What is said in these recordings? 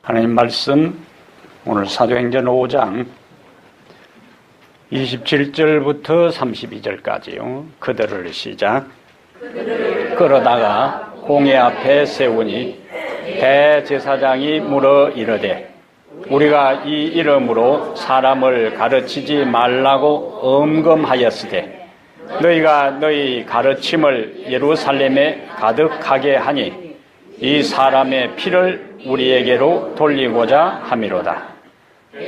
하나님 말씀 오늘 사도행전 5장 27절부터 32절까지요. 그들을 시작. 끌어다가 공회 앞에 세우니 대제사장이 물어 이르되 우리가 이 이름으로 사람을 가르치지 말라고 엄금하였으되 너희가 너희 가르침을 예루살렘에 가득하게 하니 이 사람의 피를 우리에게로 돌리고자 함이로다.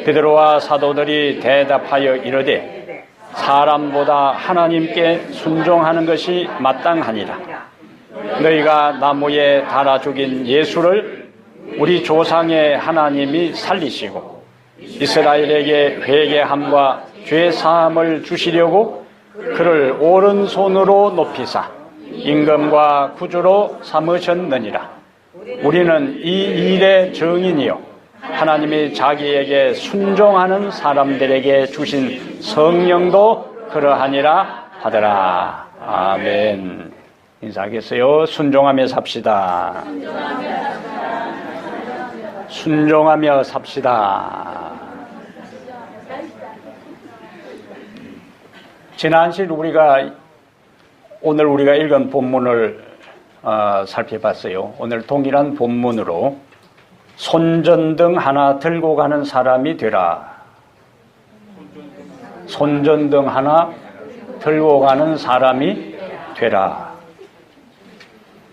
베드로와 사도들이 대답하여 이르되 사람보다 하나님께 순종하는 것이 마땅하니라. 너희가 나무에 달아 죽인 예수를 우리 조상의 하나님이 살리시고 이스라엘에게 회개함과 죄 사함을 주시려고 그를 오른손으로 높이사 임금과 구주로 삼으셨느니라. 우리는 이 일의 증인이요 하나님이 자기에게 순종하는 사람들에게 주신 성령도 그러하니라 하더라. 아멘. 인사하겠어요. 순종하며 삽시다. 순종하며 삽시다. 지난 시일 오늘 우리가 읽은 본문을 살펴봤어요. 오늘 동일한 본문으로 손전등 하나 들고 가는 사람이 되라. 손전등 하나 들고 가는 사람이 되라.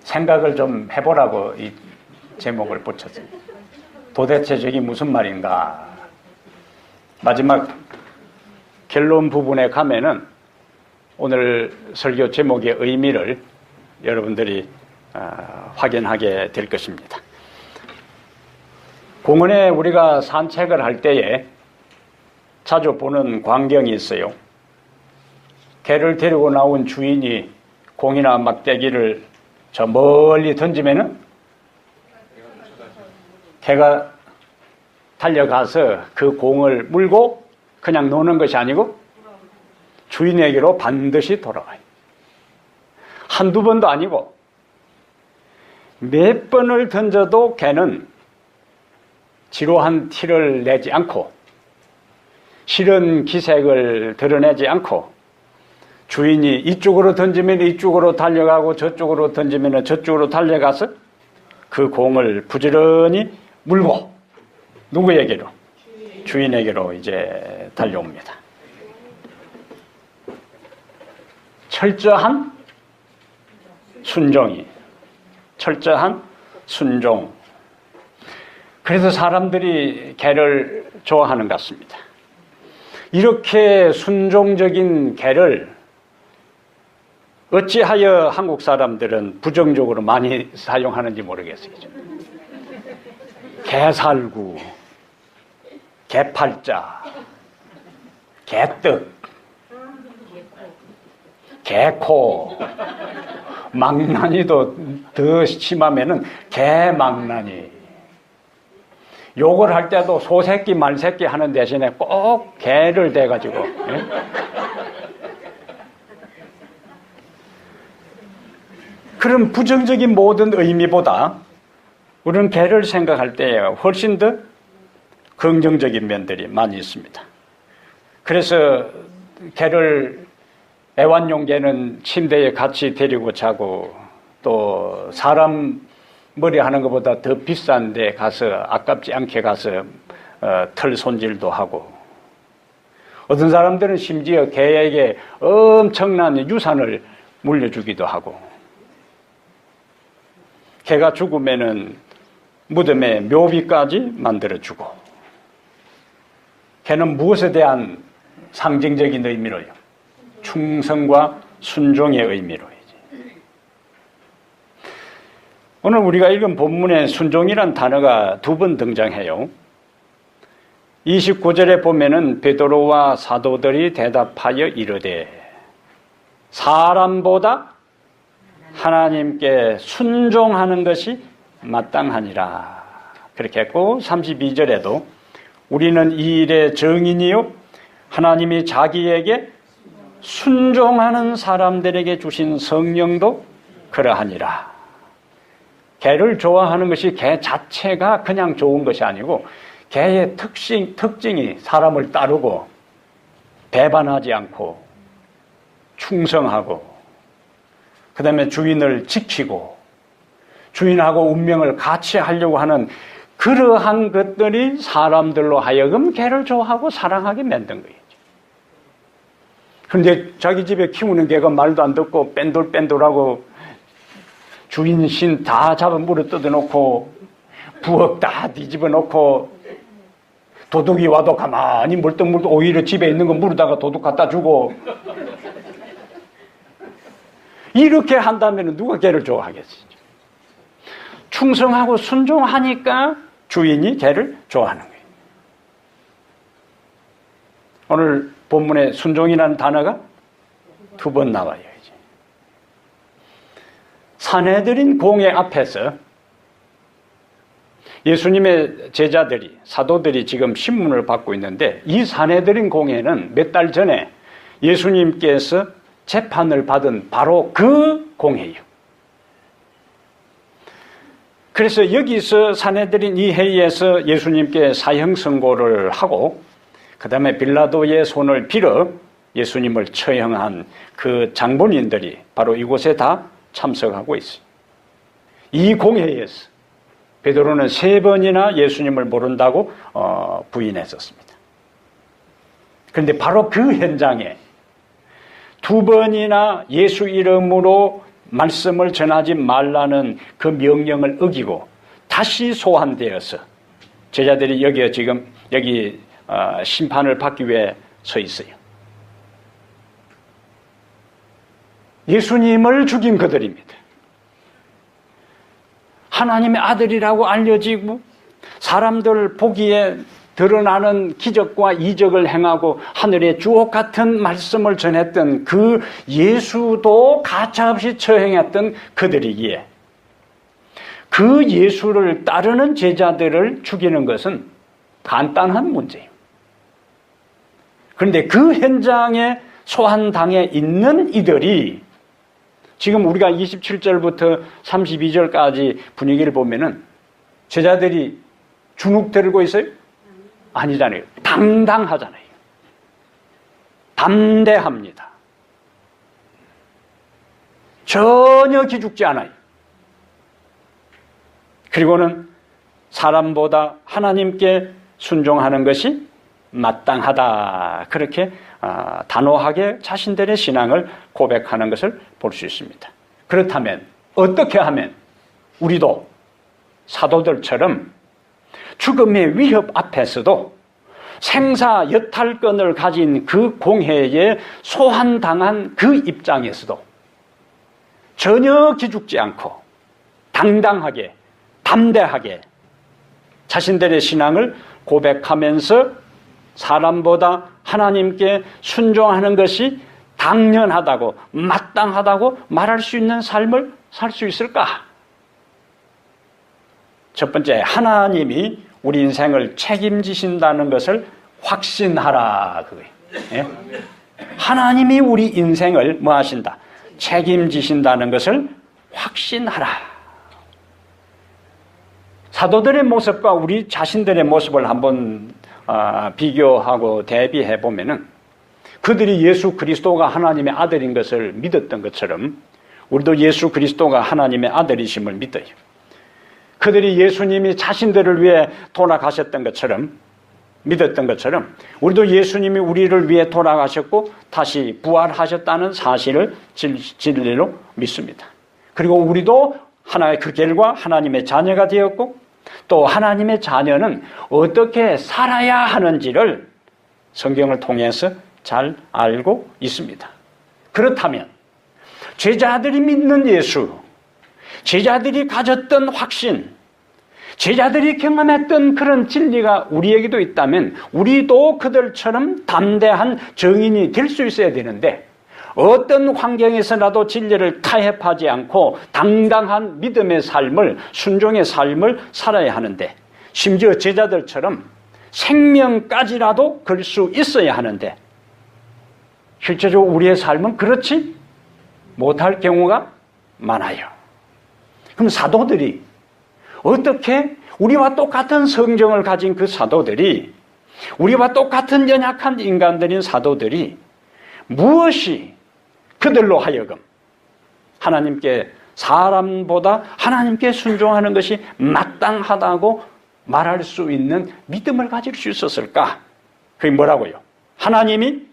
생각을 좀 해보라고 이 제목을 붙였어요. 도대체 저게 무슨 말인가? 마지막 결론 부분에 가면은 오늘 설교 제목의 의미를 여러분들이 확인하게 될 것입니다. 공원에 우리가 산책을 할 때에 자주 보는 광경이 있어요. 개를 데리고 나온 주인이 공이나 막대기를 저 멀리 던지면은 개가 달려가서 그 공을 물고 그냥 노는 것이 아니고 주인에게로 반드시 돌아와요. 한두 번도 아니고 몇 번을 던져도 개는 지루한 티를 내지 않고 싫은 기색을 드러내지 않고 주인이 이쪽으로 던지면 이쪽으로 달려가고 저쪽으로 던지면 저쪽으로 달려가서 그 공을 부지런히 물고 누구에게로? 주인에게로 이제 달려옵니다. 철저한 순종이 철저한 순종. 그래서 사람들이 개를 좋아하는 것 같습니다. 이렇게 순종적인 개를 어찌하여 한국 사람들은 부정적으로 많이 사용하는지 모르겠어요. 개살구, 개팔자, 개떡, 개코, 망나니도 더 심하면은 개망나니. 욕을 할 때도 소새끼 말새끼 하는 대신에 꼭 개를 대가지고. 예? 그런 부정적인 모든 의미보다 우리는 개를 생각할 때 훨씬 더 긍정적인 면들이 많이 있습니다. 그래서 개를 애완용 개는 침대에 같이 데리고 자고 또 사람 머리 하는 것보다 더 비싼 데 가서 아깝지 않게 가서 털 손질도 하고 어떤 사람들은 심지어 개에게 엄청난 유산을 물려주기도 하고 개가 죽으면은 무덤에 묘비까지 만들어주고 개는 무엇에 대한 상징적인 의미로요? 충성과 순종의 의미로. 오늘 우리가 읽은 본문에 순종이란 단어가 두 번 등장해요. 29절에 보면은 베드로와 사도들이 대답하여 이르되 사람보다 하나님께 순종하는 것이 마땅하니라. 그렇게 했고 32절에도 우리는 이 일의 증인이요 하나님이 자기에게 순종하는 사람들에게 주신 성령도 그러하니라. 개를 좋아하는 것이 개 자체가 그냥 좋은 것이 아니고 개의 특징이 사람을 따르고 배반하지 않고 충성하고 그 다음에 주인을 지키고 주인하고 운명을 같이 하려고 하는 그러한 것들이 사람들로 하여금 개를 좋아하고 사랑하게 만든 거예요. 그런데 자기 집에 키우는 개가 말도 안 듣고 뺀돌뺀돌하고 주인 신 다 잡아 물어 뜯어놓고 부엌 다 뒤집어 놓고 도둑이 와도 가만히 물떡물떡 오히려 집에 있는 거 물어다가 도둑 갖다 주고 이렇게 한다면 누가 개를 좋아하겠어요? 충성하고 순종하니까 주인이 개를 좋아하는 거예요. 오늘 본문에 순종이라는 단어가 2번 나와요. 산헤드린 공회 앞에서 예수님의 제자들이, 사도들이 지금 신문을 받고 있는데 이 산헤드린 공회는 몇 달 전에 예수님께서 재판을 받은 바로 그 공회예요. 그래서 여기서 산헤드린 이 회의에서 예수님께 사형 선고를 하고 그 다음에 빌라도의 손을 빌어 예수님을 처형한 그 장본인들이 바로 이곳에 다 참석하고 있어요. 이 공회에서 베드로는 3번이나 예수님을 모른다고 부인했었습니다. 그런데 바로 그 현장에 2번이나 예수 이름으로 말씀을 전하지 말라는 그 명령을 어기고 다시 소환되어서 제자들이 여기 심판을 받기 위해 서 있어요. 예수님을 죽인 그들입니다. 하나님의 아들이라고 알려지고 사람들 보기에 드러나는 기적과 이적을 행하고 하늘의 주옥 같은 말씀을 전했던 그 예수도 가차없이 처형했던 그들이기에 그 예수를 따르는 제자들을 죽이는 것은 간단한 문제예요. 그런데 그 현장에 소환당해 있는 이들이 지금 우리가 27절부터 32절까지 분위기를 보면은 제자들이 주눅 들고 있어요? 아니잖아요. 당당하잖아요. 담대합니다. 전혀 기죽지 않아요. 그리고는 사람보다 하나님께 순종하는 것이 마땅하다. 그렇게 단호하게 자신들의 신앙을 고백하는 것을 볼 수 있습니다. 그렇다면 어떻게 하면 우리도 사도들처럼 죽음의 위협 앞에서도 생사 여탈권을 가진 그 공회에 소환당한 그 입장에서도 전혀 기죽지 않고 당당하게 담대하게 자신들의 신앙을 고백하면서 사람보다 하나님께 순종하는 것이 당연하다고 마땅하다고 말할 수 있는 삶을 살 수 있을까? 첫 번째, 하나님이 우리 인생을 책임지신다는 것을 확신하라. 그거예요. 예? 하나님이 우리 인생을 뭐 하신다? 책임지신다는 것을 확신하라. 사도들의 모습과 우리 자신들의 모습을 한번 비교하고 대비해 보면은 그들이 예수 그리스도가 하나님의 아들인 것을 믿었던 것처럼 우리도 예수 그리스도가 하나님의 아들이심을 믿어요. 그들이 예수님이 자신들을 위해 돌아가셨던 것처럼 믿었던 것처럼 우리도 예수님이 우리를 위해 돌아가셨고 다시 부활하셨다는 사실을 진리로 믿습니다. 그리고 우리도 하나의 그 결과 하나님의 자녀가 되었고 또 하나님의 자녀는 어떻게 살아야 하는지를 성경을 통해서 잘 알고 있습니다. 그렇다면 제자들이 믿는 예수, 제자들이 가졌던 확신, 제자들이 경험했던 그런 진리가 우리에게도 있다면 우리도 그들처럼 담대한 증인이 될 수 있어야 되는데 어떤 환경에서라도 진리를 타협하지 않고 당당한 믿음의 삶을, 순종의 삶을 살아야 하는데 심지어 제자들처럼 생명까지라도 걸 수 있어야 하는데 실제로 우리의 삶은 그렇지 못할 경우가 많아요. 그럼 사도들이 어떻게 우리와 똑같은 성정을 가진 그 사도들이, 우리와 똑같은 연약한 인간들인 사도들이 무엇이 그들로 하여금 하나님께, 사람보다 하나님께 순종하는 것이 마땅하다고 말할 수 있는 믿음을 가질 수 있었을까? 그게 뭐라고요? 하나님이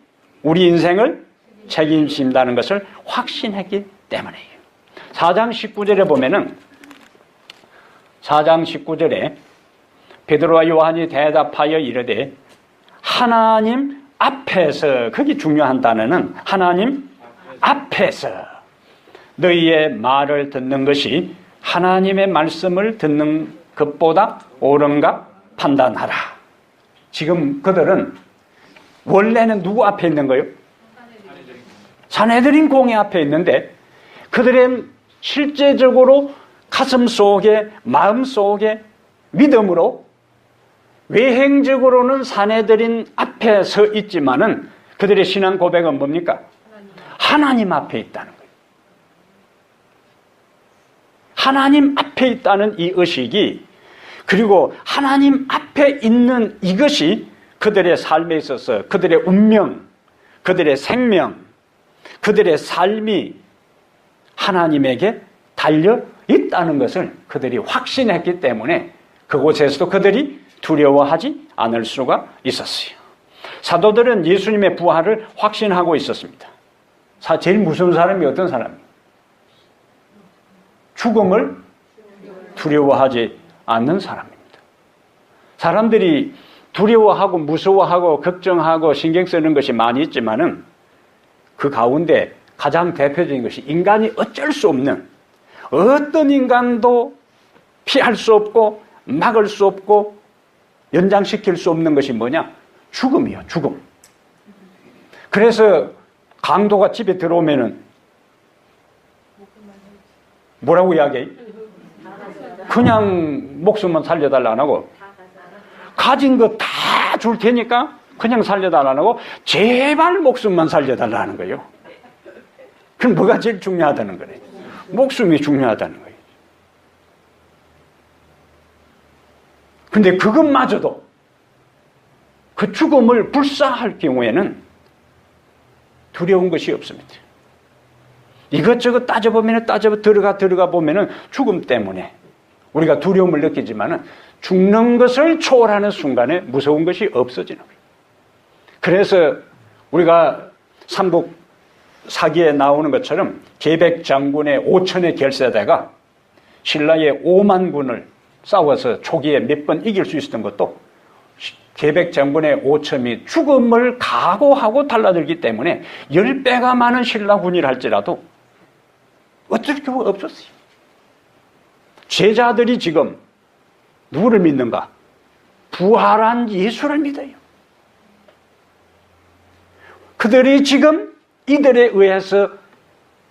우리 인생을 책임진다는 것을 확신했기 때문이에요. 4장 19절에 보면은, 4장 19절에 베드로와 요한이 대답하여 이르되 하나님 앞에서, 거기 중요한 단어는 하나님 앞에서 너희의 말을 듣는 것이 하나님의 말씀을 듣는 것보다 옳은가 판단하라. 지금 그들은 원래는 누구 앞에 있는 거예요? 산헤드린 공회 앞에 있는데 그들의 실제적으로 가슴 속에, 마음 속에 믿음으로, 외행적으로는 산헤드린 앞에 서 있지만은 그들의 신앙 고백은 뭡니까? 하나님 앞에 있다는 거예요. 하나님 앞에 있다는 이 의식이, 그리고 하나님 앞에 있는 이것이 그들의 삶에 있어서 그들의 운명, 그들의 생명, 그들의 삶이 하나님에게 달려 있다는 것을 그들이 확신했기 때문에 그곳에서도 그들이 두려워하지 않을 수가 있었어요. 사도들은 예수님의 부활을 확신하고 있었습니다. 제일 무서운 사람이 어떤 사람이에요? 죽음을 두려워하지 않는 사람입니다. 사람들이 두려워하고 무서워하고 걱정하고 신경 쓰는 것이 많이 있지만은 그 가운데 가장 대표적인 것이 인간이 어쩔 수 없는, 어떤 인간도 피할 수 없고 막을 수 없고 연장시킬 수 없는 것이 뭐냐? 죽음이요, 죽음. 그래서 강도가 집에 들어오면은 뭐라고 이야기해? 그냥 목숨만 살려달라 안 하고, 가진 거 다 줄 테니까 그냥 살려달라 안 하고 제발 목숨만 살려달라 하는 거예요. 그럼 뭐가 제일 중요하다는 거예요? 목숨이 중요하다는 거예요. 근데 그것마저도 그 죽음을 불사할 경우에는 두려운 것이 없습니다. 이것저것 따져보면 들어가 보면은 죽음 때문에 우리가 두려움을 느끼지만은 죽는 것을 초월하는 순간에 무서운 것이 없어지는 거예요. 그래서 우리가 삼국 사기에 나오는 것처럼 계백 장군의 5천의 결세대가 신라의 5만 군을 싸워서 초기에 몇 번 이길 수 있었던 것도 계백 장군의 5천이 죽음을 각오하고 달라들기 때문에 10배가 많은 신라군이라 할지라도 어쩔 수가 없었어요. 제자들이 지금 누구를 믿는가? 부활한 예수를 믿어요. 그들이 지금 이들에 의해서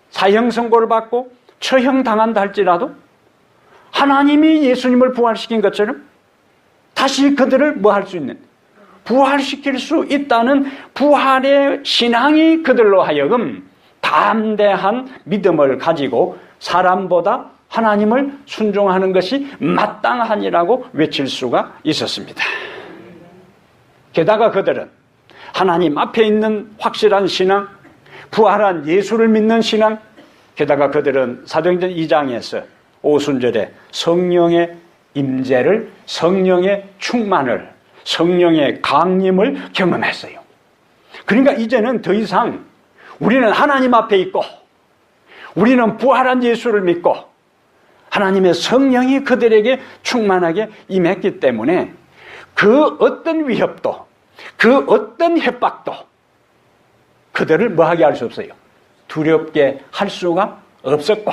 사형 선고를 받고 처형당한다 할지라도 하나님이 예수님을 부활시킨 것처럼 다시 그들을 뭐 할 수 있는, 부활시킬 수 있다는 부활의 신앙이 그들로 하여금 담대한 믿음을 가지고 사람보다 하나님을 순종하는 것이 마땅하니라고 외칠 수가 있었습니다. 게다가 그들은 하나님 앞에 있는 확실한 신앙, 부활한 예수를 믿는 신앙, 게다가 그들은 사도행전 2장에서 오순절에 성령의 임재를, 성령의 충만을, 성령의 강림을 경험했어요. 그러니까 이제는 더 이상 우리는 하나님 앞에 있고 우리는 부활한 예수를 믿고 하나님의 성령이 그들에게 충만하게 임했기 때문에 그 어떤 위협도, 그 어떤 협박도 그들을 뭐하게 할 수 없어요. 두렵게 할 수가 없었고,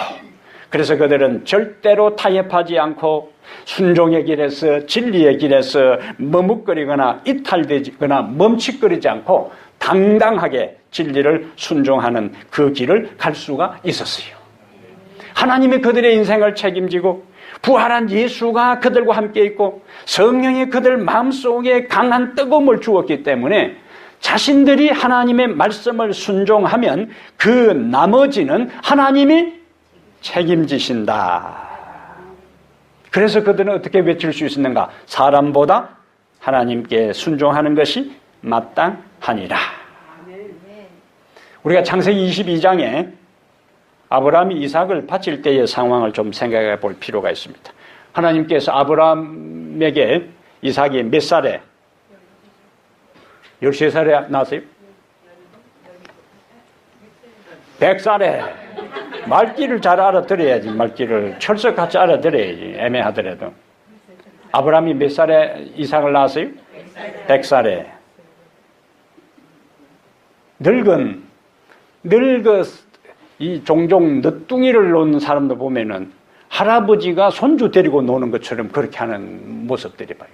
그래서 그들은 절대로 타협하지 않고 순종의 길에서, 진리의 길에서 머뭇거리거나 이탈되거나 멈칫거리지 않고 당당하게 진리를 순종하는 그 길을 갈 수가 있었어요. 하나님이 그들의 인생을 책임지고 부활한 예수가 그들과 함께 있고 성령이 그들 마음속에 강한 뜨거움을 주었기 때문에 자신들이 하나님의 말씀을 순종하면 그 나머지는 하나님이 책임지신다. 그래서 그들은 어떻게 외칠 수 있었는가? 사람보다 하나님께 순종하는 것이 마땅하니라. 우리가 창세기 22장에 아브라함이 이삭을 바칠 때의 상황을 좀 생각해 볼 필요가 있습니다. 하나님께서 아브라함에게 이삭이 몇 살에? 13살에 낳았어요? 100살에. 말귀를 잘 알아들어야지. 말귀를 철석같이 알아들어야지. 애매하더라도. 아브라함이 몇 살에 이삭을 낳았어요? 100살에. 이 종종 늦둥이를 놓는 사람도 보면은 할아버지가 손주 데리고 노는 것처럼 그렇게 하는 모습들이 봐요.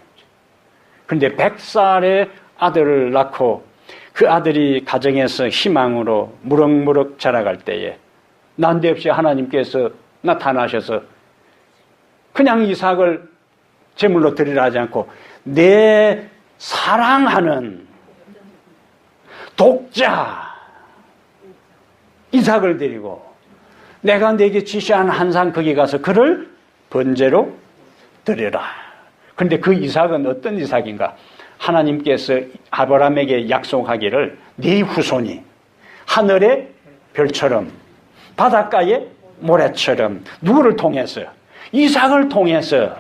그런데 100살에 아들을 낳고 그 아들이 가정에서 희망으로 무럭무럭 자라갈 때에 난데없이 하나님께서 나타나셔서 그냥 이삭을 제물로 드리라 하지 않고 내 사랑하는 독자 이삭을 데리고 내가 네게 지시한 한산 거기 가서 그를 번제로 드려라. 그런데 그 이삭은 어떤 이삭인가? 하나님께서 아브라함에게 약속하기를 네 후손이 하늘의 별처럼 바닷가의 모래처럼 누구를 통해서? 이삭을 통해서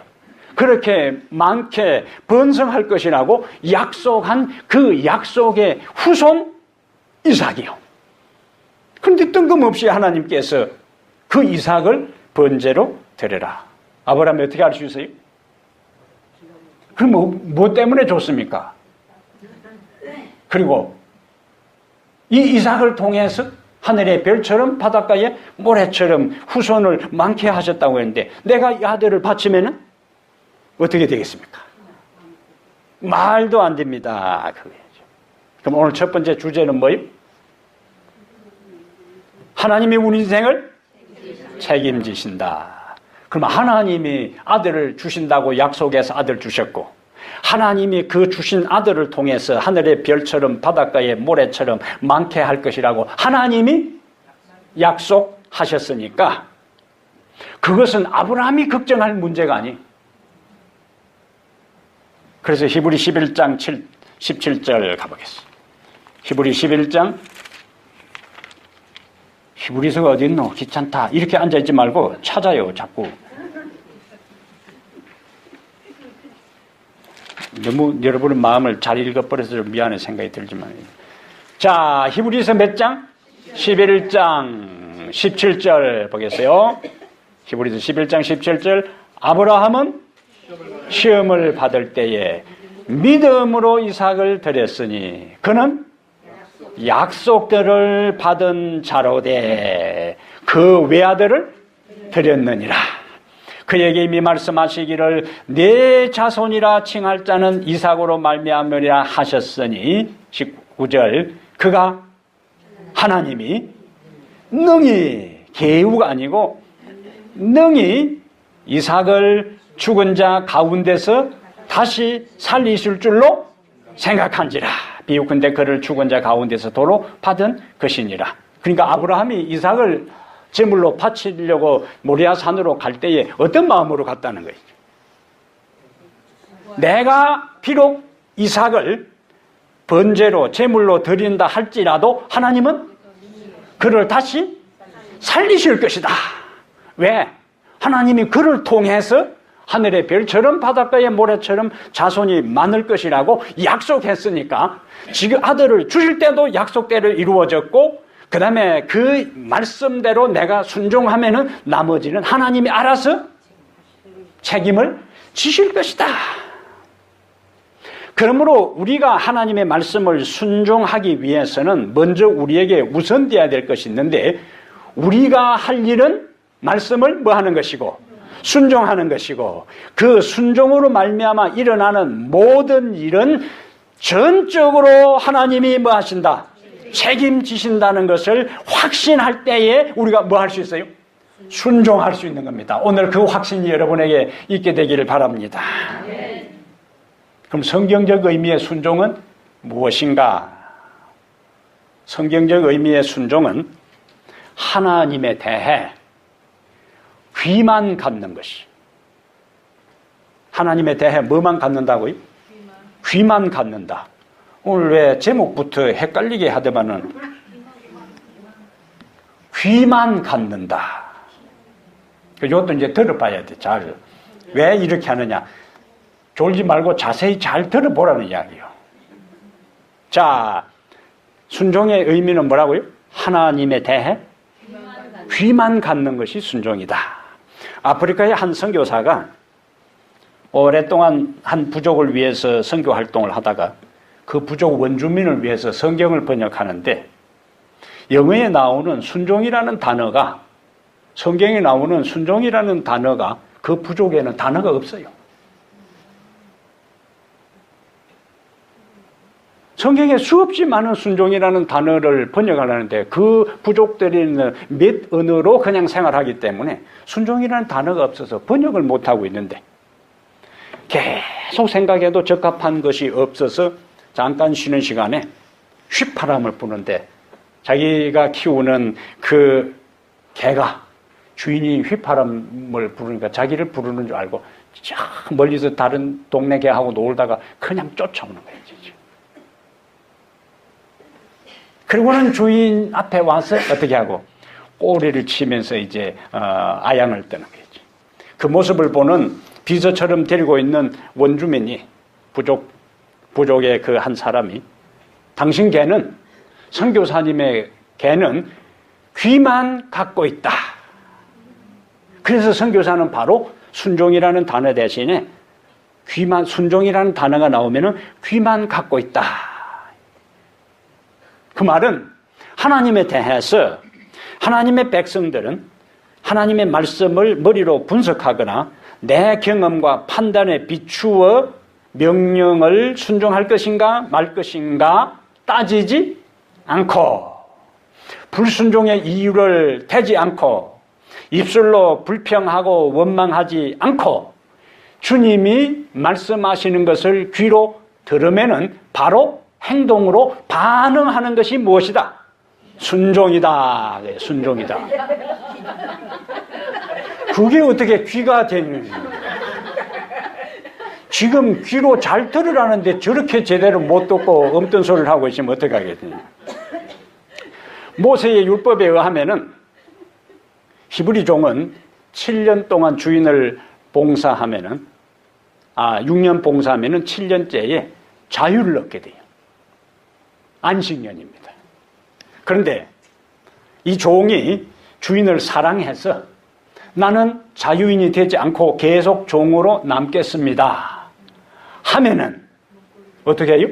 그렇게 많게 번성할 것이라고 약속한 그 약속의 후손 이삭이요. 그런데 뜬금없이 하나님께서 그 이삭을 번제로 드려라. 아브라함이 어떻게 할 수 있어요? 그럼 뭐 때문에 줬습니까? 그리고 이 이삭을 통해서 하늘의 별처럼 바닷가의 모래처럼 후손을 많게 하셨다고 했는데 내가 이 아들을 바치면은 어떻게 되겠습니까? 말도 안 됩니다. 그럼 오늘 첫 번째 주제는 뭐예요? 하나님이 우리 인생을 책임지신다. 그럼 하나님이 아들을 주신다고 약속해서 아들 주셨고 하나님이 그 주신 아들을 통해서 하늘의 별처럼 바닷가의 모래처럼 많게 할 것이라고 하나님이 약속하셨으니까 그것은 아브라함이 걱정할 문제가 아니에요. 그래서 히브리 11장 17절 가보겠습니다. 히브리 11장 히브리서가 어디 있노? 귀찮다. 이렇게 앉아있지 말고 찾아요. 자꾸. 너무 여러분의 마음을 잘 읽어버려서 미안해 생각이 들지만. 자, 히브리서 몇 장? 11장 17절 보겠어요. 히브리서 11장 17절. 아브라함은 시험을 받을 때에 믿음으로 이삭을 드렸으니 그는 약속들을 받은 자로되 그 외아들을 드렸느니라. 그에게 이미 말씀하시기를 내 자손이라 칭할 자는 이삭으로 말미암으리라 하셨으니 19절 그가 하나님이 능히 계우가 아니고 능히 이삭을 죽은 자 가운데서 다시 살리실 줄로 생각한지라. 비유컨대 그를 죽은 자 가운데서 도로 받은 것이니라. 그러니까 아브라함이 이삭을 제물로 바치려고 모리아 산으로 갈 때에 어떤 마음으로 갔다는 거예요? 내가 비록 이삭을 번제로 제물로 드린다 할지라도 하나님은 그를 다시 살리실 것이다. 왜? 하나님이 그를 통해서 하늘의 별처럼 바닷가의 모래처럼 자손이 많을 것이라고 약속했으니까 지금 아들을 주실 때도 약속대로 이루어졌고 그 다음에 그 말씀대로 내가 순종하면은 나머지는 하나님이 알아서 책임을 지실 것이다. 그러므로 우리가 하나님의 말씀을 순종하기 위해서는 먼저 우리에게 우선되어야 될 것이 있는데 우리가 할 일은 말씀을 뭐 하는 것이고 순종하는 것이고 그 순종으로 말미암아 일어나는 모든 일은 전적으로 하나님이 뭐 하신다? 책임지신다는 것을 확신할 때에 우리가 뭐 할 수 있어요? 순종할 수 있는 겁니다. 오늘 그 확신이 여러분에게 있게 되기를 바랍니다. 그럼 성경적 의미의 순종은 무엇인가? 성경적 의미의 순종은 하나님에 대해 귀만 갖는 것이 하나님에 대해 뭐만 갖는다고요? 귀만 갖는다. 오늘 왜 제목부터 헷갈리게 하더만은 귀만 갖는다. 이것도 이제 들어봐야 돼. 잘. 왜 이렇게 하느냐? 졸지 말고 자세히 잘 들어보라는 이야기요. 자, 순종의 의미는 뭐라고요? 하나님에 대해 귀만 갖는 것이 순종이다. 아프리카의 한 선교사가 오랫동안 한 부족을 위해서 선교 활동을 하다가 그 부족 원주민을 위해서 성경을 번역하는데 영어에 나오는 순종이라는 단어가 성경에 나오는 순종이라는 단어가 그 부족에는 단어가 없어요. 성경에 수없이 많은 순종이라는 단어를 번역하려는데 그 부족들은 몇 언어로 그냥 생활하기 때문에 순종이라는 단어가 없어서 번역을 못하고 있는데 계속 생각해도 적합한 것이 없어서 잠깐 쉬는 시간에 휘파람을 부는데 자기가 키우는 그 개가 주인이 휘파람을 부르니까 자기를 부르는 줄 알고 저 멀리서 다른 동네 개하고 놀다가 그냥 쫓아오는 거예요. 그리고는 주인 앞에 와서 어떻게 하고 꼬리를 치면서 이제 아양을 떠는 거죠. 그 모습을 보는 비서처럼 데리고 있는 원주민이 부족의 그 한 사람이 당신 개는 선교사님의 개는 귀만 갖고 있다. 그래서 선교사는 바로 순종이라는 단어 대신에 귀만 순종이라는 단어가 나오면은 귀만 갖고 있다. 그 말은 하나님에 대해서 하나님의 백성들은 하나님의 말씀을 머리로 분석하거나 내 경험과 판단에 비추어 명령을 순종할 것인가 말 것인가 따지지 않고 불순종의 이유를 대지 않고 입술로 불평하고 원망하지 않고 주님이 말씀하시는 것을 귀로 들으면은 바로 행동으로 반응하는 것이 무엇이다? 순종이다. 네, 순종이다. 그게 어떻게 귀가 되는 지금 귀로 잘 들으라는데 저렇게 제대로 못 듣고 엄떤 소리를 하고 있으면 어떻게 하겠느냐. 모세의 율법에 의하면은 히브리 종은 7년 동안 주인을 봉사하면은 6년 봉사하면은 7년째에 자유를 얻게 돼요. 안식년입니다. 그런데 이 종이 주인을 사랑해서 나는 자유인이 되지 않고 계속 종으로 남겠습니다 하면은 어떻게 해요?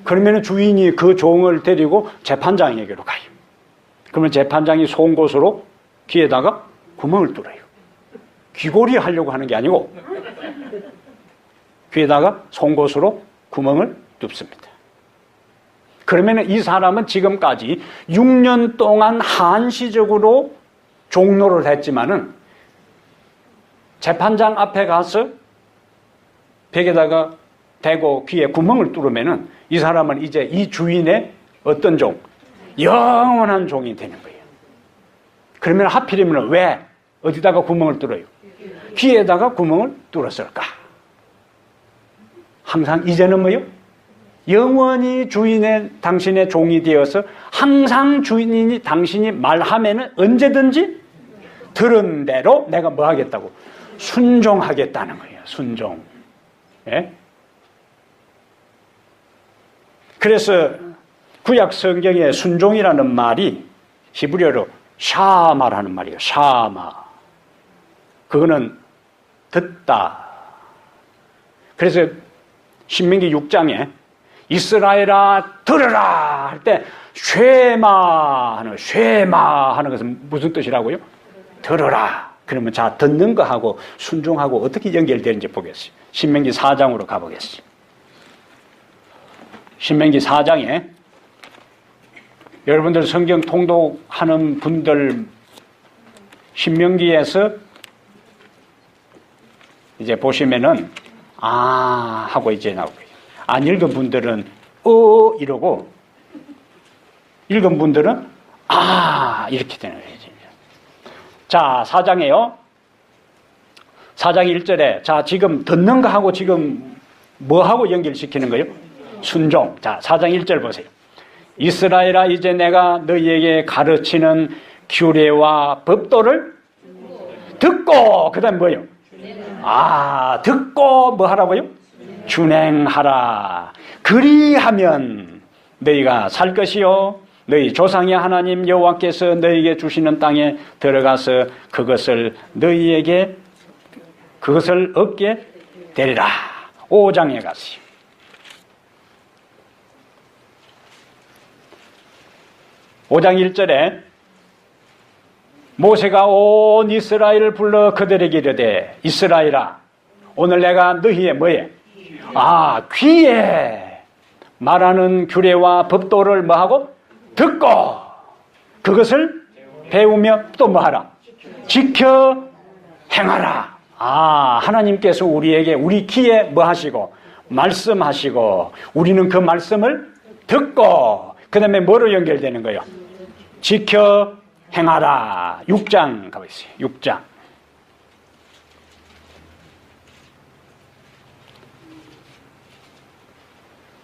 그러면 주인이 그 종을 데리고 재판장에게로 가요. 그러면 재판장이 송곳으로 귀에다가 구멍을 뚫어요. 귀걸이 하려고 하는 게 아니고 귀에다가 송곳으로 구멍을 뚫습니다. 그러면 이 사람은 지금까지 6년 동안 한시적으로 종로를 했지만은 재판장 앞에 가서 벽에다가 대고 귀에 구멍을 뚫으면은 이 사람은 이제 이 주인의 어떤 종? 영원한 종이 되는 거예요. 그러면 하필이면 왜 어디다가 구멍을 뚫어요? 귀에다가 구멍을 뚫었을까? 항상 이제는 뭐요? 영원히 주인의 당신의 종이 되어서 항상 주인이 당신이 말하면은 언제든지 들은 대로 내가 뭐 하겠다고? 순종하겠다는 거예요. 순종. 예? 그래서 구약 성경에 순종이라는 말이 히브리어로 샤마라는 말이에요. 샤마. 그거는 듣다. 그래서 신명기 6장에 이스라엘아 들으라 할 때 쉐마 하는 것은 무슨 뜻이라고요? 들으라. 그러면 자 듣는 거하고 순종하고 어떻게 연결되는지 보겠어요. 신명기 4장으로 가보겠어요. 신명기 4장에 여러분들 성경 통독하는 분들 신명기에서 이제 보시면은 하고 이제 나오고요. 안 읽은 분들은 이러고 읽은 분들은 이렇게 되는 거예요. 자, 4장에요. 4장 1절에 자 지금 듣는 거 하고 지금 뭐하고 연결시키는 거예요? 순종. 자 4장 1절 보세요. 이스라엘아 이제 내가 너희에게 가르치는 규례와 법도를 듣고 그 다음 뭐예요? 듣고 뭐 하라고요? 준행하라. 그리하면 너희가 살 것이요 너희 조상의 하나님 여호와께서 너희에게 주시는 땅에 들어가서 그것을 얻게 되리라. 5장에 가세요. (5장 1절에) 모세가 온 이스라엘을 불러 그들에게 이르되 이스라엘아 오늘 내가 너희의 뭐에? 귀에 말하는 규례와 법도를 뭐하고? 듣고 그것을 배우며 또 뭐하라? 지켜 행하라. 하나님께서 우리에게 우리 귀에 뭐하시고? 말씀하시고 우리는 그 말씀을 듣고 그 다음에 뭐로 연결되는 거예요? 지켜 행하라. 6장 가보세요. 6장.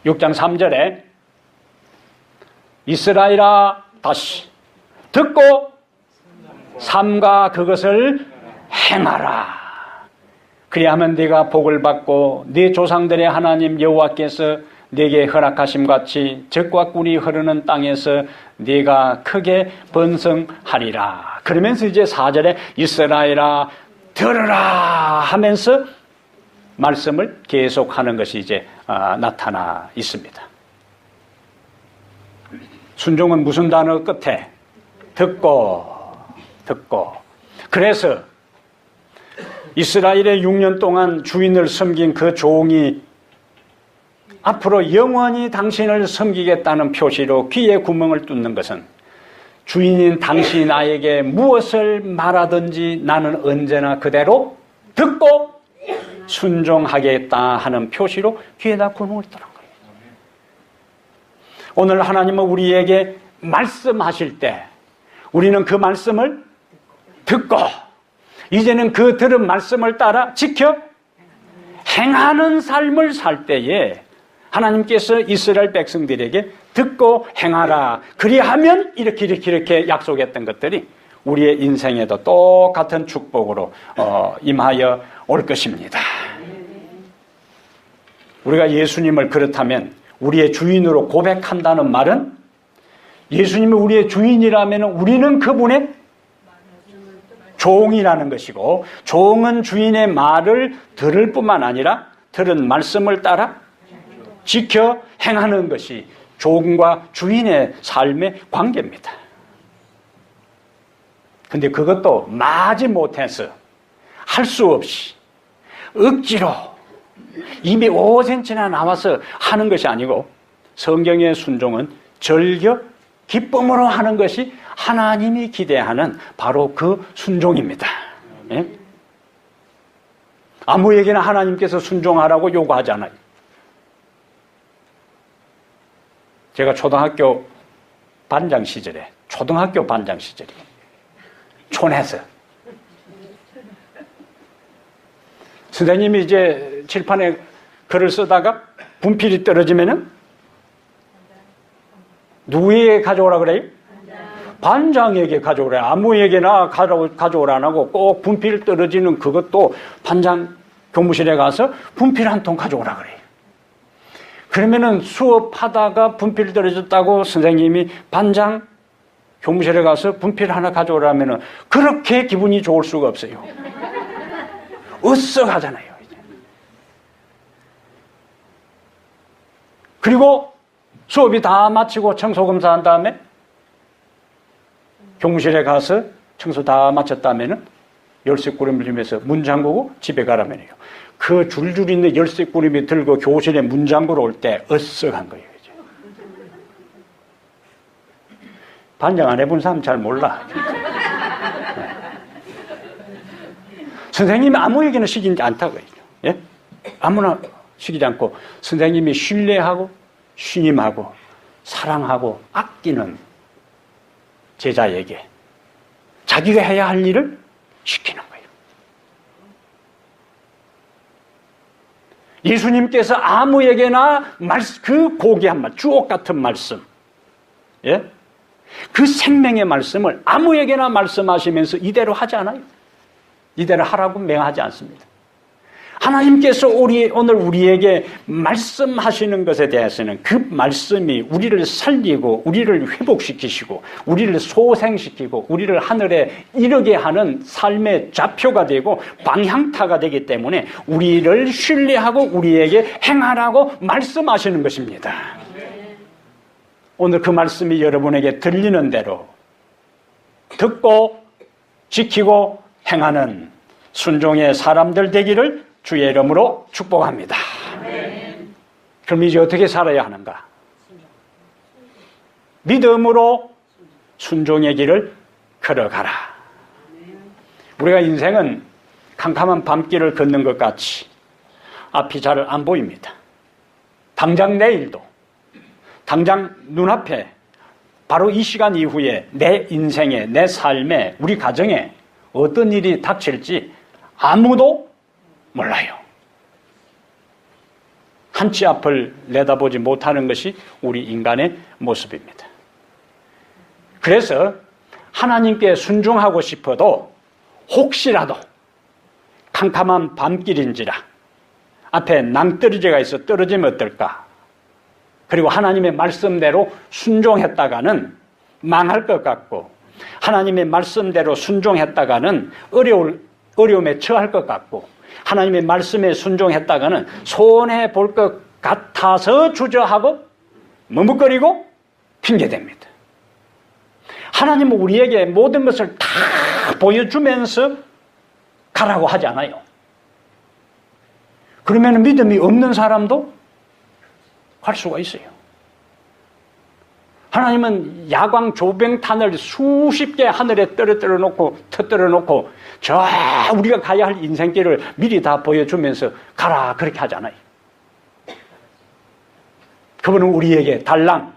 6장 3절에 이스라엘아 다시 듣고 삼가 그것을 행하라. 그리하면 네가 복을 받고 네 조상들의 하나님 여호와께서 네게 허락하심 같이 젖과 꿀이 흐르는 땅에서 네가 크게 번성하리라. 그러면서 이제 4절에 이스라엘아 들으라 하면서 말씀을 계속하는 것이 이제 나타나 있습니다. 순종은 무슨 단어 끝에? 듣고. 그래서 이스라엘의 6년 동안 주인을 섬긴 그 종이 앞으로 영원히 당신을 섬기겠다는 표시로 귀에 구멍을 뚫는 것은 주인인 당신이 나에게 무엇을 말하든지 나는 언제나 그대로 듣고 순종하겠다 하는 표시로 귀에다 구멍을 뚫은 거예요. 오늘 하나님은 우리에게 말씀하실 때 우리는 그 말씀을 듣고 이제는 그 들은 말씀을 따라 지켜 행하는 삶을 살 때에 하나님께서 이스라엘 백성들에게 듣고 행하라. 그리하면 이렇게 약속했던 것들이 우리의 인생에도 똑같은 축복으로 임하여 올 것입니다. 우리가 예수님을 그렇다면 우리의 주인으로 고백한다는 말은 예수님이 우리의 주인이라면 우리는 그분의 종이라는 것이고 종은 주인의 말을 들을 뿐만 아니라 들은 말씀을 따라 지켜 행하는 것이 종과 주인의 삶의 관계입니다. 근데 그것도 마지못해서 할 수 없이 억지로 입이 5cm나 나와서 하는 것이 아니고 성경의 순종은 절겨 기쁨으로 하는 것이 하나님이 기대하는 바로 그 순종입니다. 예? 아무에게나 하나님께서 순종하라고 요구하잖아요. 제가 초등학교 반장 시절에 촌에서 선생님이 이제 칠판에 글을 쓰다가 분필이 떨어지면은 누구에게 가져오라 그래요? 반장에게 가져오라. 아무에게나 가져오라 안 하고 꼭 분필 떨어지는 그것도 반장 교무실에 가서 분필 한 통 가져오라 그래요. 그러면은 수업하다가 분필 떨어졌다고 선생님이 반장 교무실에 가서 분필 하나 가져오라면은 그렇게 기분이 좋을 수가 없어요. 으쓱하잖아요. 그리고 수업이 다 마치고 청소 검사한 다음에 교무실에 가서 청소 다 마쳤다면은 열쇠꾸러미를 주면서 문 잠그고 집에 가라면 해요. 그 줄줄 있는 열쇠꾸러미 들고 교실에 문 잠그러 올 때 으쓱한 거예요. 이제. 반장 안 해본 사람 잘 몰라. 네. 선생님이 아무에게나 시키지 않다고요. 예? 아무나 시키지 않고 선생님이 신뢰하고 신임하고 사랑하고 아끼는 제자에게 자기가 해야 할 일을 시키는 거예요. 예수님께서 아무에게나 그 고귀한 말, 주옥 같은 말씀, 예? 그 생명의 말씀을 아무에게나 말씀하시면서 이대로 하지 않아요. 이대로 하라고 명하지 않습니다. 하나님께서 오늘 우리에게 말씀하시는 것에 대해서는 그 말씀이 우리를 살리고 우리를 회복시키시고 우리를 소생시키고 우리를 하늘에 이르게 하는 삶의 좌표가 되고 방향타가 되기 때문에 우리를 신뢰하고 우리에게 행하라고 말씀하시는 것입니다. 오늘 그 말씀이 여러분에게 들리는 대로 듣고 지키고 행하는 순종의 사람들 되기를 주의 이름으로 축복합니다. 아멘. 그럼 이제 어떻게 살아야 하는가? 믿음으로 순종의 길을 걸어가라. 우리가 인생은 캄캄한 밤길을 걷는 것 같이 앞이 잘 안 보입니다. 당장 내일도, 당장 눈앞에 바로 이 시간 이후에 내 인생에, 내 삶에, 우리 가정에 어떤 일이 닥칠지 아무도 몰라요. 한치 앞을 내다보지 못하는 것이 우리 인간의 모습입니다. 그래서 하나님께 순종하고 싶어도 혹시라도 캄캄한 밤길인지라 앞에 낭떠러지가 있어 떨어지면 어떨까? 그리고 하나님의 말씀대로 순종했다가는 망할 것 같고 하나님의 말씀대로 순종했다가는 어려움에 처할 것 같고 하나님의 말씀에 순종했다가는 손해볼 것 같아서 주저하고 머뭇거리고 핑계댑니다. 하나님은 우리에게 모든 것을 다 보여주면서 가라고 하지 않아요. 그러면 믿음이 없는 사람도 갈 수가 있어요. 하나님은 야광 조병탄을 수십 개 하늘에 떨어뜨려 놓고 터뜨려 놓고 저 우리가 가야 할 인생길을 미리 다 보여주면서 가라 그렇게 하잖아요. 그분은 우리에게 달랑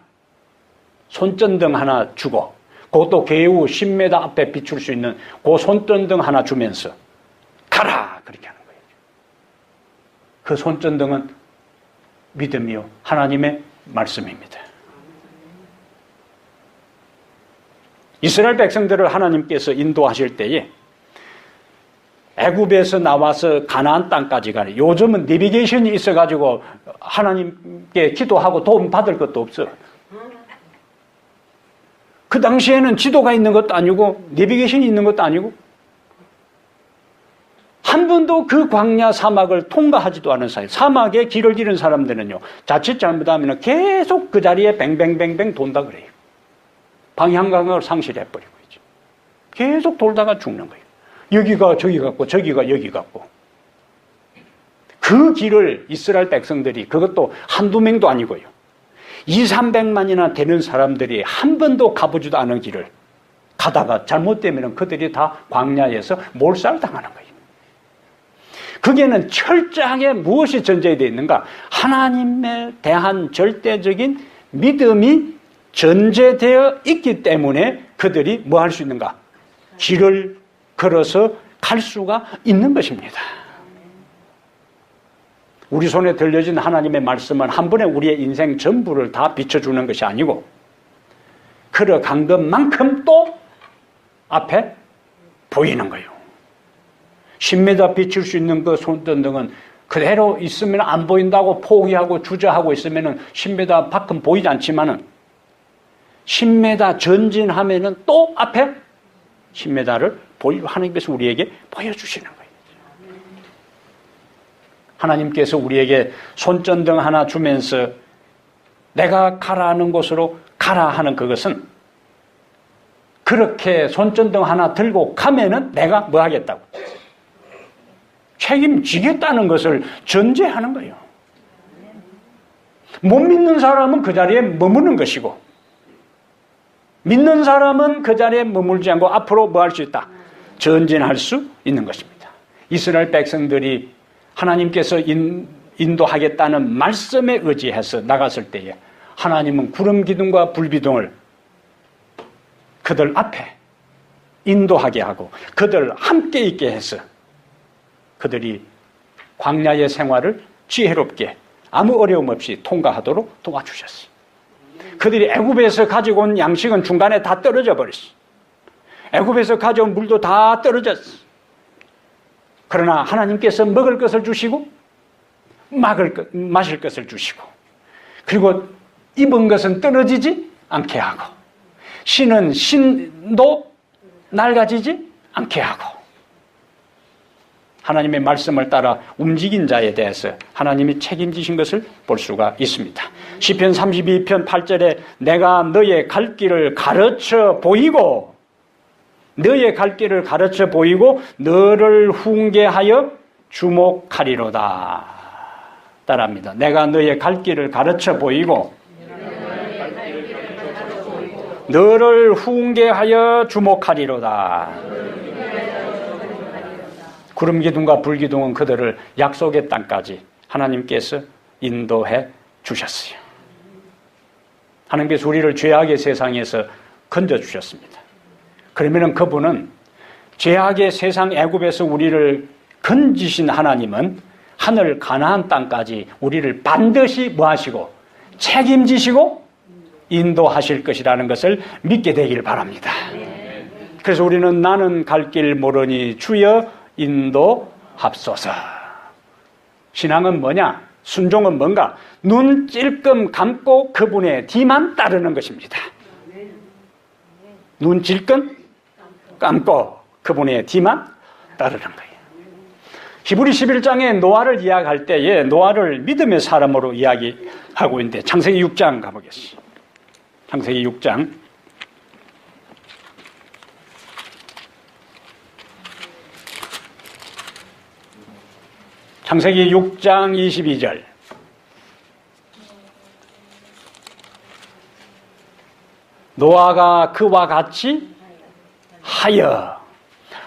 손전등 하나 주고 그것도 개우 10m 앞에 비출 수 있는 그 손전등 하나 주면서 가라 그렇게 하는 거예요. 그 손전등은 믿음이요 하나님의 말씀입니다. 이스라엘 백성들을 하나님께서 인도하실 때에 애굽에서 나와서 가나안 땅까지 가는, 요즘은 내비게이션이 있어가지고 하나님께 기도하고 도움 받을 것도 없어. 그 당시에는 지도가 있는 것도 아니고 내비게이션이 있는 것도 아니고 한 번도 그 광야 사막을 통과하지도 않은 사이, 사막에 길을 잃은 사람들은요 자칫 잘못하면 계속 그 자리에 뱅뱅뱅뱅 돈다 그래요. 방향감을 상실해버리고 있죠. 계속 돌다가 죽는 거예요. 여기가 저기 같고 저기가 여기 같고. 그 길을 이스라엘 백성들이, 그것도 한두 명도 아니고요 200~300만이나 되는 사람들이 한 번도 가보지도 않은 길을 가다가 잘못되면 그들이 다 광야에서 몰살당하는 거예요. 거기에는 철저하게 무엇이 전제되어 있는가? 하나님에 대한 절대적인 믿음이 전제되어 있기 때문에 그들이 뭐 할 수 있는가? 길을 걸어서 갈 수가 있는 것입니다. 우리 손에 들려진 하나님의 말씀은 한 번에 우리의 인생 전부를 다 비춰주는 것이 아니고 걸어간 것만큼 또 앞에 보이는 거예요. 10m 비출 수 있는 그 손전등은 그대로 있으면 안 보인다고 포기하고 주저하고 있으면 10m 밖은 보이지 않지만은 10m 전진하면은 또 앞에 10m를 하나님께서 우리에게 보여주시는 거예요. 하나님께서 우리에게 손전등 하나 주면서 내가 가라는 곳으로 가라 하는 그것은 그렇게 손전등 하나 들고 가면은 내가 뭐 하겠다고? 책임지겠다는 것을 전제하는 거예요. 못 믿는 사람은 그 자리에 머무는 것이고 믿는 사람은 그 자리에 머물지 않고 앞으로 뭐 할 수 있다? 전진할 수 있는 것입니다. 이스라엘 백성들이 하나님께서 인도하겠다는 말씀에 의지해서 나갔을 때에 하나님은 구름 기둥과 불 기둥을 그들 앞에 인도하게 하고 그들 함께 있게 해서 그들이 광야의 생활을 지혜롭게 아무 어려움 없이 통과하도록 도와주셨어요. 그들이 애굽에서 가지고 온 양식은 중간에 다 떨어져 버렸어요. 애굽에서 가져온 물도 다 떨어졌어요. 그러나 하나님께서 먹을 것을 주시고 마실 것을 주시고, 그리고 입은 것은 떨어지지 않게 하고, 신은 신도 낡아지지 않게 하고, 하나님의 말씀을 따라 움직인 자에 대해서 하나님이 책임지신 것을 볼 수가 있습니다. 시편 32편 8절에 내가 너의 갈 길을 가르쳐 보이고, 너의 갈 길을 가르쳐 보이고 너를 훈계하여 주목하리로다. 따라합니다. 내가 너의 갈 길을 가르쳐 보이고 너를 훈계하여 주목하리로다. 구름기둥과 불기둥은 그들을 약속의 땅까지 하나님께서 인도해 주셨어요. 하나님께서 우리를 죄악의 세상에서 건져주셨습니다. 그러면 그분은 죄악의 세상 애굽에서 우리를 건지신 하나님은 하늘 가나안 땅까지 우리를 반드시 뭐하시고 책임지시고 인도하실 것이라는 것을 믿게 되길 바랍니다. 그래서 우리는 나는 갈 길 모르니 주여 인도합소서. 신앙은 뭐냐? 순종은 뭔가? 눈 찔끔 감고 그분의 뒤만 따르는 것입니다. 눈 찔끔 감고 그분의 뒤만 따르는 거예요. 히브리 11장에 노아를 이야기할 때에 노아를 믿음의 사람으로 이야기하고 있는데 창세기 6장 가보겠습니다. 창세기 6장 창세기 6장 22절. 노아가 그와 같이 하여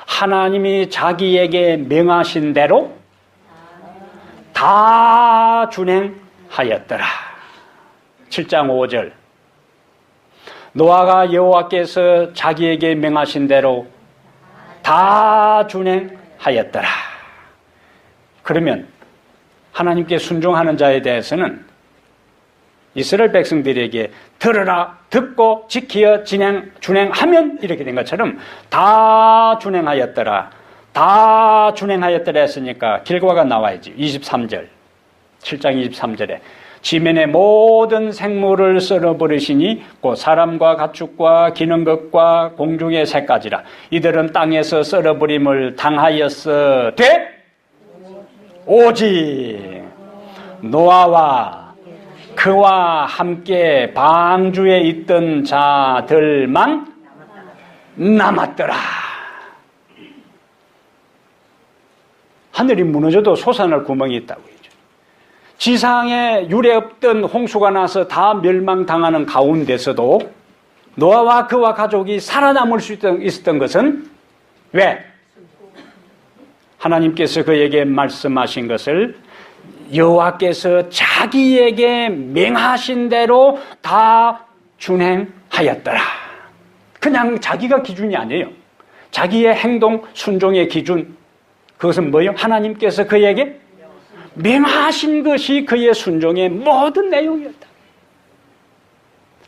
하나님이 자기에게 명하신 대로 다 준행하였더라. 7장 5절. 노아가 여호와께서 자기에게 명하신 대로 다 준행하였더라. 그러면 하나님께 순종하는 자에 대해서는 이스라엘 백성들에게 들으라, 듣고 지키어 준행하면 이렇게 된 것처럼 다 준행하였더라. 다 준행하였더라 했으니까 결과가 나와야지. 23절, 7장 23절에 지면의 모든 생물을 썰어버리시니 곧 사람과 가축과 기는 것과 공중의 새까지라. 이들은 땅에서 썰어버림을 당하였어 돼 오직 노아와 그와 함께 방주에 있던 자들만 남았더라. 하늘이 무너져도 솟아날 구멍이 있다고 했죠. 지상에 유례 없던 홍수가 나서 다 멸망당하는 가운데서도 노아와 그와 가족이 살아남을 수 있었던 것은 왜? 하나님께서 그에게 말씀하신 것을 여호와께서 자기에게 명하신 대로 다 준행하였더라. 그냥 자기가 기준이 아니에요. 자기의 행동 순종의 기준, 그것은 뭐예요? 하나님께서 그에게 명하신 것이 그의 순종의 모든 내용이었다.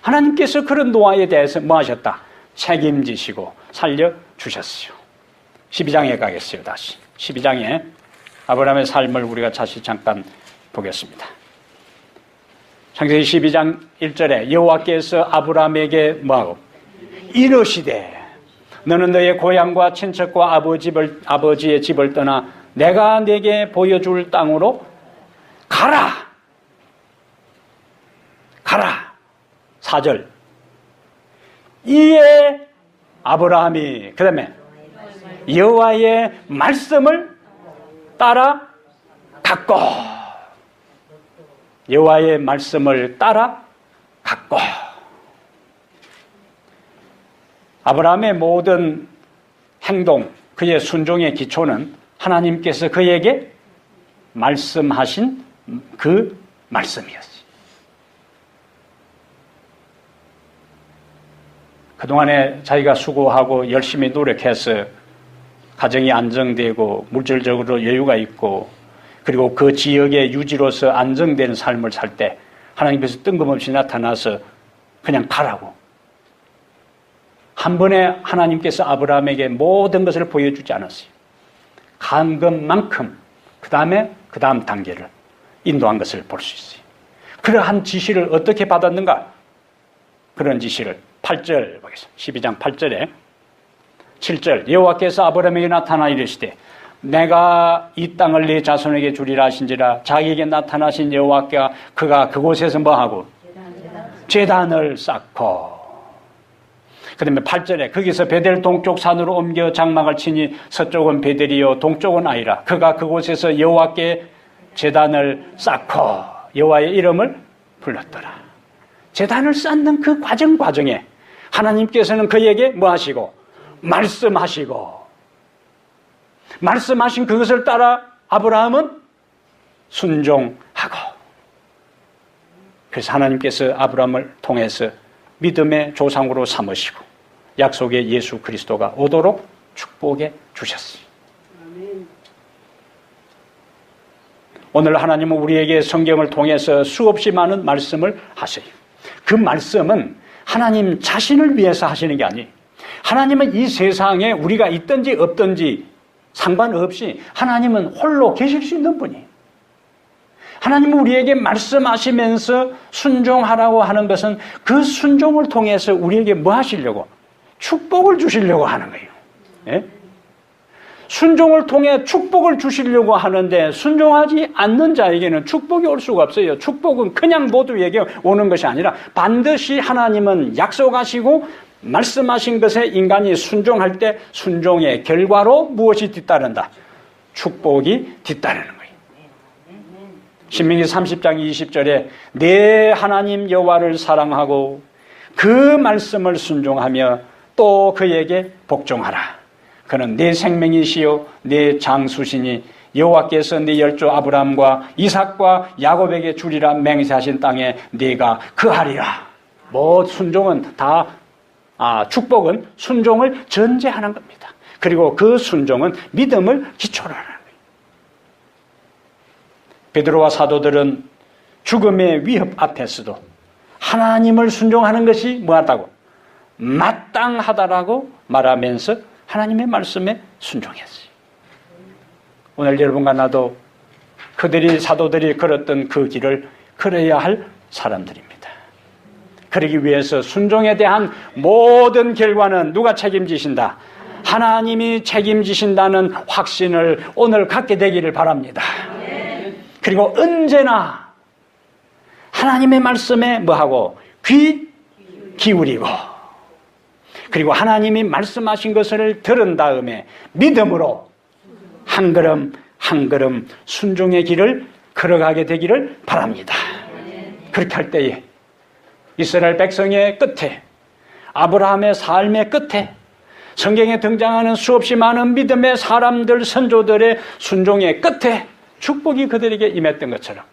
하나님께서 그런 노아에 대해서 뭐 하셨다? 책임지시고 살려주셨어요. 12장에 가겠어요. 다시 12장에 아브라함의 삶을 우리가 다시 잠깐 보겠습니다. 창세기 12장 1절에 여호와께서 아브라함에게 뭐하고 이르시되 너는 너의 고향과 친척과 아버지의 집을 떠나 내가 네게 보여줄 땅으로 가라. 가라. 4절. 이에 아브라함이 그 다음에 여호와의 말씀을 따라 갔고 여호와의 말씀을 따라 갔고 아브라함의 모든 행동, 그의 순종의 기초는 하나님께서 그에게 말씀하신 그 말씀이었어요. 그동안에 자기가 수고하고 열심히 노력해서 가정이 안정되고 물질적으로 여유가 있고 그리고 그 지역의 유지로서 안정된 삶을 살 때 하나님께서 뜬금없이 나타나서 그냥 가라고. 한 번에 하나님께서 아브라함에게 모든 것을 보여주지 않았어요. 간 것만큼 그 다음 단계를 인도한 것을 볼 수 있어요. 그러한 지시를 어떻게 받았는가? 그런 지시를 8절 보겠습니다. 12장 8절에 7절 여호와께서 아브라함에게 나타나 이르시되 내가 이 땅을 네 자손에게 주리라 하신지라. 자기에게 나타나신 여호와께서 그가 그곳에서 뭐하고? 제단을 쌓고. 그 다음에 8절에 거기서 베델 동쪽 산으로 옮겨 장막을 치니 서쪽은 베델이요 동쪽은 아이라. 그가 그곳에서 여호와께 제단을 쌓고 여호와의 이름을 불렀더라. 제단을 쌓는 그 과정에 하나님께서는 그에게 뭐 하시고? 말씀하신 그것을 따라 아브라함은 순종하고. 그래서 하나님께서 아브라함을 통해서 믿음의 조상으로 삼으시고 약속의 예수 그리스도가 오도록 축복해 주셨어요. 오늘 하나님은 우리에게 성경을 통해서 수없이 많은 말씀을 하세요. 그 말씀은 하나님 자신을 위해서 하시는 게 아니에요. 하나님은 이 세상에 우리가 있든지 없든지 상관없이 하나님은 홀로 계실 수 있는 분이에요. 하나님은 우리에게 말씀하시면서 순종하라고 하는 것은 그 순종을 통해서 우리에게 뭐 하시려고? 축복을 주시려고 하는 거예요. 예? 순종을 통해 축복을 주시려고 하는데 순종하지 않는 자에게는 축복이 올 수가 없어요. 축복은 그냥 모두에게 오는 것이 아니라 반드시 하나님은 약속하시고 말씀하신 것에 인간이 순종할 때 순종의 결과로 무엇이 뒤따른다? 축복이 뒤따르는 거예요. 신명기 30장 20절에 내 하나님 여호와를 사랑하고 그 말씀을 순종하며 또 그에게 복종하라. 그는 내 생명이시요 내 장수시니 여호와께서 네 열조 아브라함과 이삭과 야곱에게 주리라 맹세하신 땅에 네가 거하리라. 뭐 순종은 다 축복은 순종을 전제하는 겁니다. 그리고 그 순종은 믿음을 기초로 하는 거예요. 베드로와 사도들은 죽음의 위협 앞에서도 하나님을 순종하는 것이 뭐하다고? 마땅하다라고 말하면서 하나님의 말씀에 순종했어요. 오늘 여러분과 나도 그들이 사도들이 걸었던 그 길을 걸어야 할 사람들입니다. 그러기 위해서 순종에 대한 모든 결과는 누가 책임지신다? 하나님이 책임지신다는 확신을 오늘 갖게 되기를 바랍니다. 그리고 언제나 하나님의 말씀에 뭐하고? 귀 기울이고, 그리고 하나님이 말씀하신 것을 들은 다음에 믿음으로 한 걸음 한 걸음 순종의 길을 걸어가게 되기를 바랍니다. 그렇게 할 때에 이스라엘 백성의 끝에, 아브라함의 삶의 끝에, 성경에 등장하는 수없이 많은 믿음의 사람들, 선조들의 순종의 끝에 축복이 그들에게 임했던 것처럼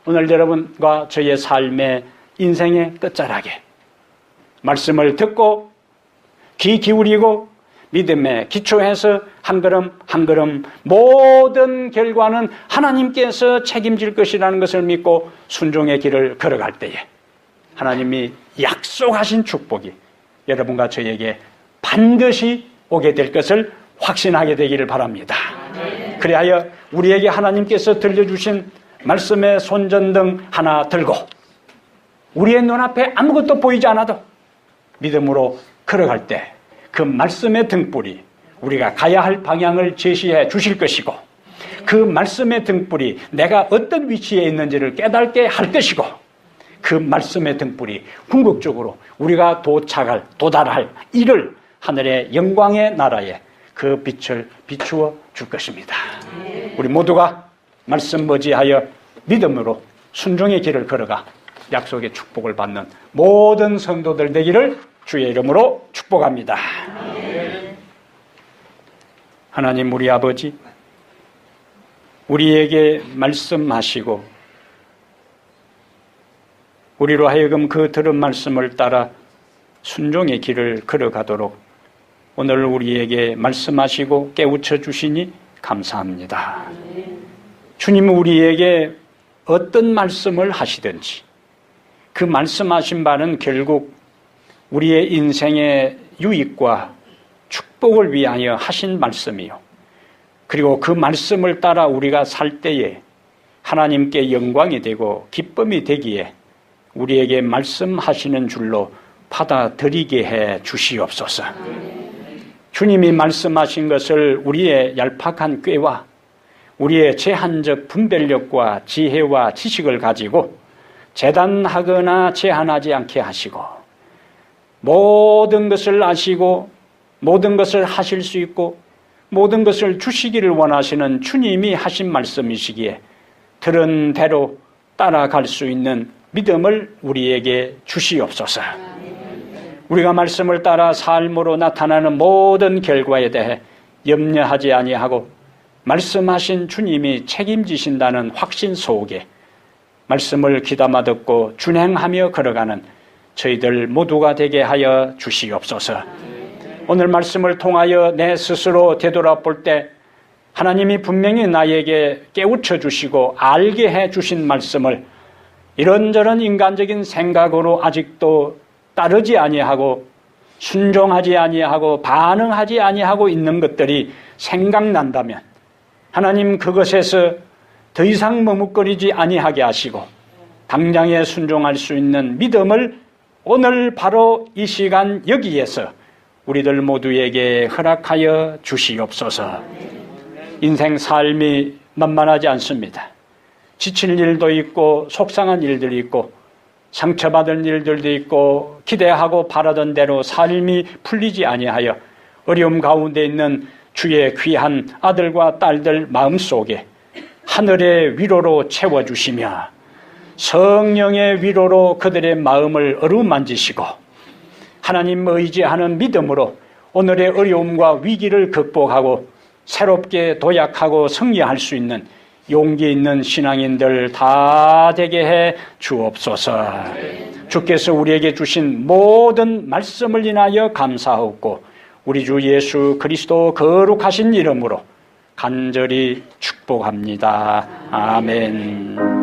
오늘 여러분과 저의 삶의 인생의 끝자락에 말씀을 듣고 귀 기울이고 믿음에 기초해서 한 걸음 한 걸음 모든 결과는 하나님께서 책임질 것이라는 것을 믿고 순종의 길을 걸어갈 때에 하나님이 약속하신 축복이 여러분과 저에게 반드시 오게 될 것을 확신하게 되기를 바랍니다. 그리하여 우리에게 하나님께서 들려주신 말씀의 손전등 하나 들고 우리의 눈앞에 아무것도 보이지 않아도 믿음으로 걸어갈 때 그 말씀의 등불이 우리가 가야 할 방향을 제시해 주실 것이고, 그 말씀의 등불이 내가 어떤 위치에 있는지를 깨닫게 할 것이고, 그 말씀의 등불이 궁극적으로 우리가 도달할 이를 하늘의 영광의 나라에 그 빛을 비추어 줄 것입니다. 우리 모두가 말씀 머지하여 믿음으로 순종의 길을 걸어가 약속의 축복을 받는 모든 성도들 되기를 주의 이름으로 축복합니다. 하나님 우리 아버지, 우리에게 말씀하시고 우리로 하여금 그 들은 말씀을 따라 순종의 길을 걸어가도록 오늘 우리에게 말씀하시고 깨우쳐 주시니 감사합니다. 주님은 우리에게 어떤 말씀을 하시든지 그 말씀하신 바는 결국 우리의 인생의 유익과 축복을 위하여 하신 말씀이요. 그리고 그 말씀을 따라 우리가 살 때에 하나님께 영광이 되고 기쁨이 되기에 우리에게 말씀하시는 줄로 받아들이게 해 주시옵소서. 주님이 말씀하신 것을 우리의 얄팍한 꾀와 우리의 제한적 분별력과 지혜와 지식을 가지고 재단하거나 제한하지 않게 하시고 모든 것을 아시고 모든 것을 하실 수 있고 모든 것을 주시기를 원하시는 주님이 하신 말씀이시기에 들은 대로 따라갈 수 있는 믿음을 우리에게 주시옵소서. 우리가 말씀을 따라 삶으로 나타나는 모든 결과에 대해 염려하지 아니하고 말씀하신 주님이 책임지신다는 확신 속에 말씀을 귀담아 듣고 준행하며 걸어가는 저희들 모두가 되게 하여 주시옵소서. 오늘 말씀을 통하여 내 스스로 되돌아볼 때 하나님이 분명히 나에게 깨우쳐 주시고 알게 해 주신 말씀을 이런저런 인간적인 생각으로 아직도 따르지 아니하고 순종하지 아니하고 반응하지 아니하고 있는 것들이 생각난다면 하나님 그것에서 더 이상 머뭇거리지 아니하게 하시고 당장에 순종할 수 있는 믿음을 오늘 바로 이 시간 여기에서 우리들 모두에게 허락하여 주시옵소서. 인생 삶이 만만하지 않습니다. 지칠 일도 있고 속상한 일들이 있고 상처받은 일들도 있고 기대하고 바라던 대로 삶이 풀리지 아니하여 어려움 가운데 있는 주의 귀한 아들과 딸들 마음속에 하늘의 위로로 채워주시며 성령의 위로로 그들의 마음을 어루만지시고 하나님 의지하는 믿음으로 오늘의 어려움과 위기를 극복하고 새롭게 도약하고 승리할 수 있는 용기 있는 신앙인들 다 되게 해 주옵소서. 주께서 우리에게 주신 모든 말씀을 인하여 감사하고 우리 주 예수 그리스도 거룩하신 이름으로 간절히 축복합니다. 아멘.